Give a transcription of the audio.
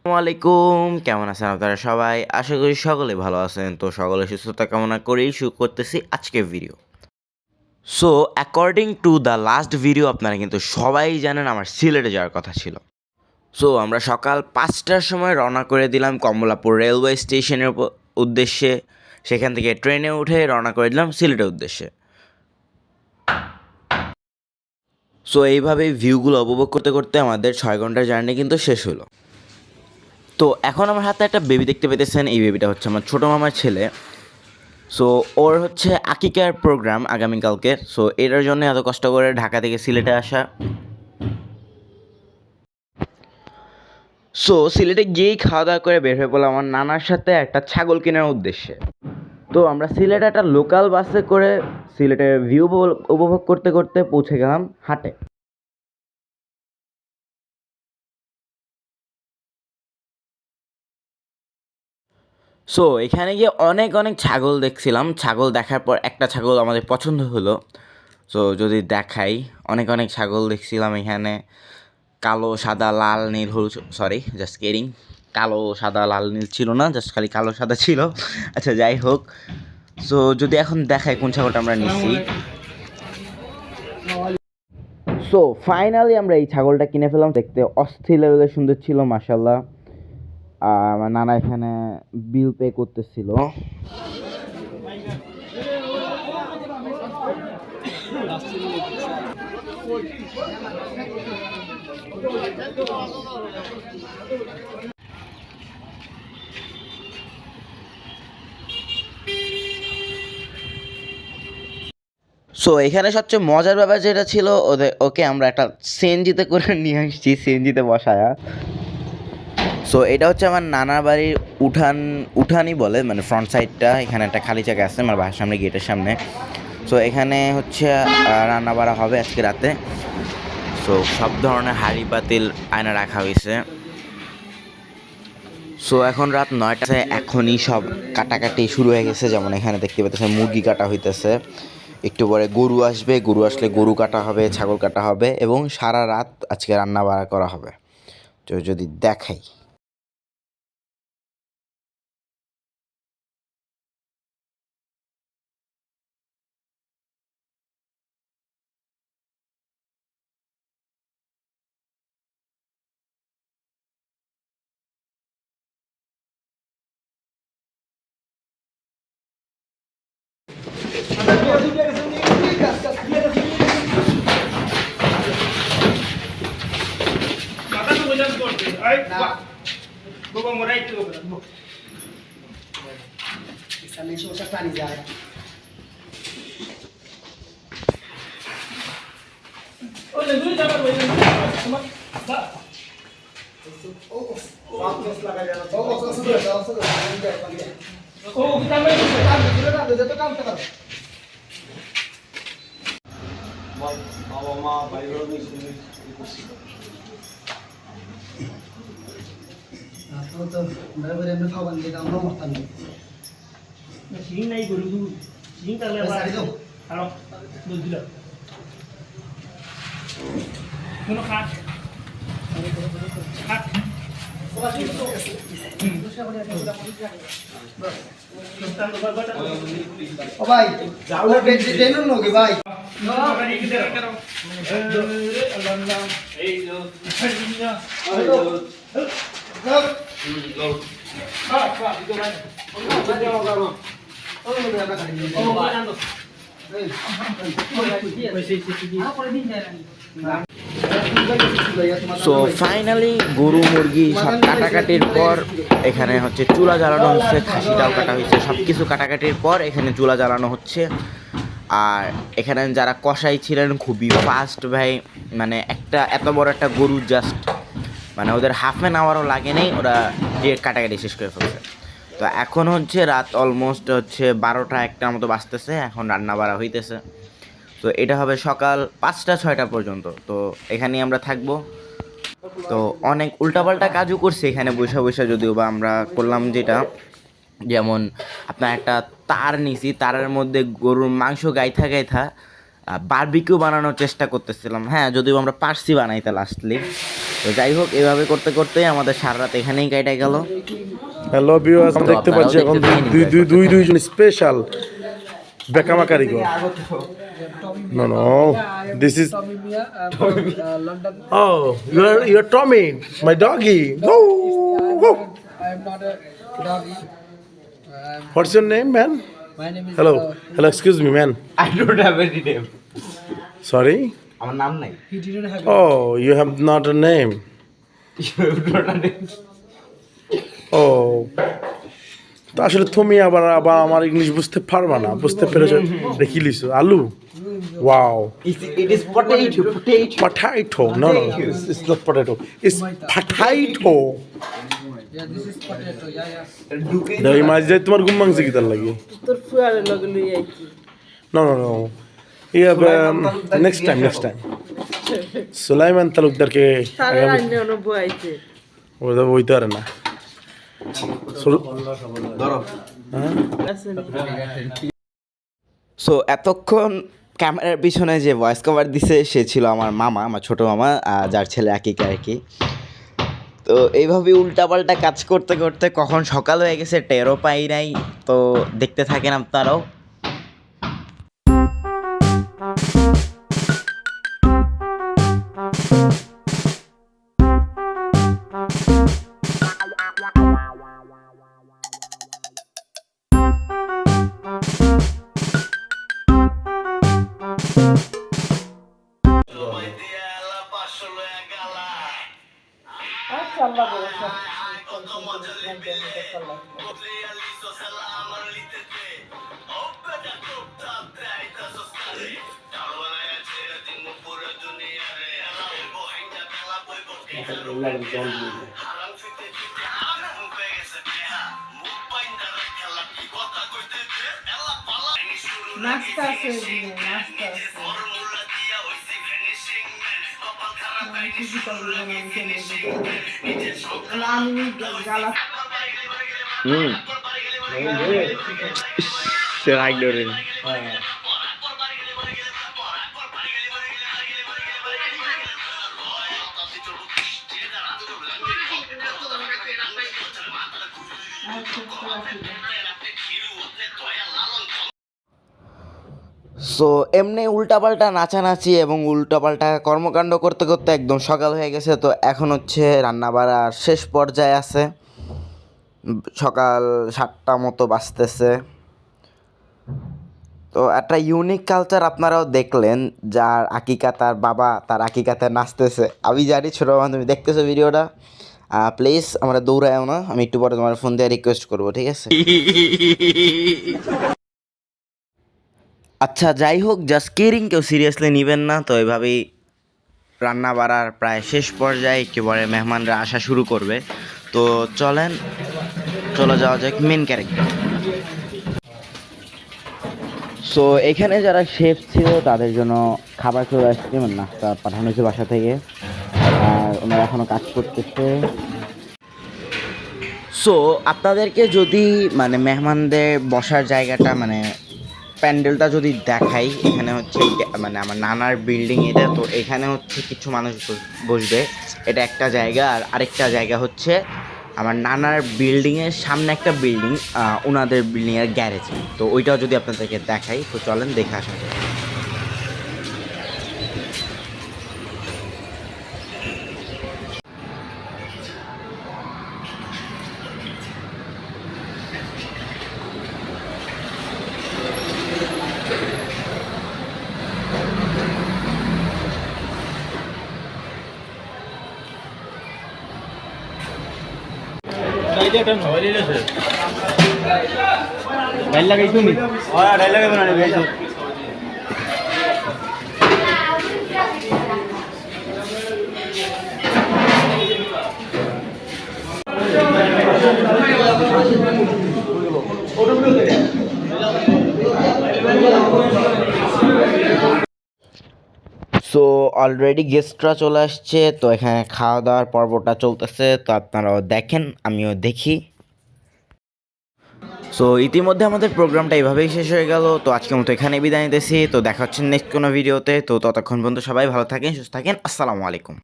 আসসালামু আলাইকুম, কেমন আছেন আপনারা সবাই? আশা করি সকলে ভালো আছেন। তো সকলের সুস্থতা কামনা করেই শুরু করতেছি আজকের video. So according to the last video আপনারা কিন্তু সবাই জানেন আমার সিলেটে যাওয়ার কথা ছিল। সো আমরা সকাল ৫টার সময় রওনা করে দিলাম কমলাপুর রেলওয়ে স্টেশনের উদ্দেশ্যে। সেখান থেকে ট্রেনে উঠে রওনা করে দিলাম সিলেটের উদ্দেশ্যে। সো এইভাবেই ভিউগুলো উপভোগ করতে করতে আমাদের ৬ ঘন্টার জার্নি কিন্তু শেষ হলো। তো এখন আমার হাতে একটা বেবি দেখতে পেতেছেন। এই বেবিটা হচ্ছে আমার ছোটো মামার ছেলে। সো ওর হচ্ছে আকিকার প্রোগ্রাম আগামীকালকে। সো এটার জন্য এত কষ্ট করে ঢাকা থেকে সিলেটে আসা। সো সিলেটে গিয়েই খাওয়া দাওয়া করে বের হয়ে পড়লাম আমার নানার সাথে একটা ছাগল কেনার উদ্দেশ্যে। তো আমরা সিলেটে একটা লোকাল বাসে করে সিলেটের ভিউ উপভোগ করতে করতে পৌঁছে গেলাম হাটে। সো এখানে গিয়ে অনেক অনেক ছাগল দেখছিলাম। ছাগল দেখার পর একটা ছাগল আমাদের পছন্দ হলো। সো যদি দেখাই, অনেক অনেক ছাগল দেখছিলাম এখানে। কালো সাদা লাল নীল হলুদ, সরি জাস্ট কেরিং, কালো সাদা লাল নীল ছিল না, জাস্ট খালি কালো সাদা ছিল। আচ্ছা যাই হোক, সো যদি এখন দেখাই কোন ছাগলটা আমরা নিচ্ছি। সো ফাইনালি আমরা এই ছাগলটা কিনে ফেলাম। দেখতে অস্থির লেভেলের সুন্দর ছিল মাশাল্লাহ। আর আমার নানা এখানে বিল পে করতেছিল। সো এখানে সবচেয়ে মজার ব্যাপার যেটা ছিল, ওকে আমরা একটা সিএনজিতে করে নিয়ে আসছি, সিএনজিতে বসায়া। সো এটা হচ্ছে আমার নানার বাড়ির উঠানই বলে, মানে ফ্রন্ট সাইডটা। এখানে একটা খালি জায়গা আছে আমার বাসার সামনে, গেটের সামনে। সো এখানে হচ্ছে রান্না বাড়া হবে আজকে রাতে। সো সব ধরনের হাঁড়ি পাতিল আয়না রাখা হয়েছে। সো এখন রাত 9টা, এখনই সব কাটাকাটি শুরু হয়ে গেছে। যেমন এখানে দেখতে পাচ্ছেন মুরগি কাটা হইতেছে, একটু পরে গরু আসবে, গরু আসলে গরু কাটা হবে, ছাগল কাটা হবে, এবং সারা রাত আজকে রান্না বাড়া করা হবে। তো যদি দেখাই, সিং নাই গরু সিং তাহলে আরো দুধ দিল কোনো খাট খাট ও ভাই যাও ট্রেন নোগে ভাই সো ফাইনালি গরু মুরগি সব কাটাকাটির পর এখানে হচ্ছে চুলা জ্বালানো হচ্ছে, খাসিটাও কাটা হয়েছে। সব কিছু কাটাকাটির পর এখানে চুলা জ্বালানো হচ্ছে। আর এখানে যারা কসাই ছিলেন খুবই ফাস্ট ভাই, মানে একটা এত বড় একটা গরু জাস্ট মানে ওদের হাফ অ্যান আওয়ারও লাগে নেই, ওরা ডিরেক্ট কাটাকাটি শেষ করে ফেলছে। তো এখন হচ্ছে রাত অলমোস্ট হচ্ছে 12টা 1টার মতো বাজতেছে, এখন রান্না বাড়া হইতেছে। তো এটা হবে সকাল 5টা 6টা পর্যন্ত। তো এখানেই আমরা থাকবো। তো অনেক উল্টাপাল্টা কাজও করছে এখানে বসে বসে, যদিও বা আমরা করলাম যেটা, যেমন আপনার একটা তার নিছি, তারের মধ্যে গরুর মাংস গাইথা গাইথা বারবিকিউ বানানোর চেষ্টা করতেছিলাম। হ্যাঁ, যদিও আমরা পারছি বানাইতে লাস্টলি। তো যাই হোক, এভাবে করতে করতে আমাদের সারা রাত এখানেই কেটে গেল। হ্যালো ভিউয়ার্স, আমরা দেখতে পাচ্ছি এখন দুইজন স্পেশাল বেকামা কারিগর। No, this is oh, you're Tommy, my doggy. Go, go. I'm not a doggy. What's your name, man? My name is. Hello, excuse me, man. I don't have any name. Sorry. আমার নাম নাই। He didn't have. Oh, you have not a name. Oh. তো আসলে তুমি আবার আমার English বুঝতে পারবা না, বুঝতে পেরেছো? দেখি লিসো আলু। Wow. It is potato. Potato. No, it's not potato. It's potato. Yeah, this is potato. Yeah. এই মাছ দিয়ে তোমার ঘুম ভাঙছে কি তার লাগে? তোর ফুয়ারে লগে লই আইছি। No. Next time. সুলাইমান তালুকদারকে সারা রান্না অনুভব আইছে। ওই তো আর না। সো এতক্ষণ ক্যামেরার পিছনে যে ভয়েস কভার দিছে সে ছিল আমার মামা, আমার ছোটো মামা, যার ছেলে আকিকা আর কি। তো এইভাবে উল্টাপাল্টা কাজ করতে করতে কখন সকাল হয়ে গেছে টেরও পাই নাই। তো দেখতে থাকেন আপনারাও। নাস্তা আছে, নাস্তা আছে। আমি গালা সো এমনি উল্টাপাল্টা নাচানাচি এবং উল্টাপাল্টা কর্মকাণ্ড করতে করতে একদম সকাল হয়ে গেছে। তো এখন হচ্ছে রান্নাবাড়ার শেষ পর্যায়ে আছে, সকাল 7টা মতো বাজতেছে। তো একটা ইউনিক কালচার আপনারাও দেখলেন, যার আকিকা তার বাবা তার আকিকাতে নাচতেছে। আমি জানি ছোটো বাবা তুমি দেখতেছো ভিডিওটা, প্লিজ আমরা দৌড়ায়ও না, আমি একটু পরে তোমার ফোন দিয়ে রিকোয়েস্ট করবো, ঠিক আছে? আচ্ছা যাই হোক, জাস্ট কিডিং, কেউ সিরিয়াসলি নেবেন না। তো এভাবেই রান্না বাড়ার প্রায় শেষ পর্যায়ে একেবারে মেহমানরা আসা শুরু করবে। তো চলে যাওয়া যাক মেন ক্যারেক্টার। সো এখানে যারা শেফ ছিল তাদের জন্য খাবার চলে আসছে, মানে নাস্তা পাঠানো হয়েছে বাসা থেকে, আর ওনারা এখনও কাজ করতেছে। সো আপনাদেরকে যদি মানে মেহমানদের বসার জায়গাটা মানে প্যান্ডেলটা যদি দেখাই, এখানে হচ্ছে মানে আমার নানার বিল্ডিং এটা। তো এখানে হচ্ছে কিছু মানুষ বসবে, এটা একটা জায়গা। আর আরেকটা জায়গা হচ্ছে আমার নানার বিল্ডিংয়ের সামনে একটা বিল্ডিং, ওনাদের বিল্ডিংয়ের গ্যারেজ। তো ওইটাও যদি আপনাদেরকে দেখাই, তো চলেন দেখে আসা যায়। সো অলরেডি গেস্টরা চলে আসছে, তো এখানে খাওয়া দাওয়ার পর্বটা চলতেছে। তো আপনারাও দেখেন, আমিও দেখি। সো ইতিমধ্যে আমাদের প্রোগ্রামটা এইভাবেই শেষ হয়ে গেল। তো আজকের মতো এখানেই বিদায় নিতেছি। তো দেখা হচ্ছে নেক্সট কোনো ভিডিওতে। তো ততক্ষণ পর্যন্ত সবাই ভালো থাকেন, সুস্থ থাকেন। আসসালামু আলাইকুম।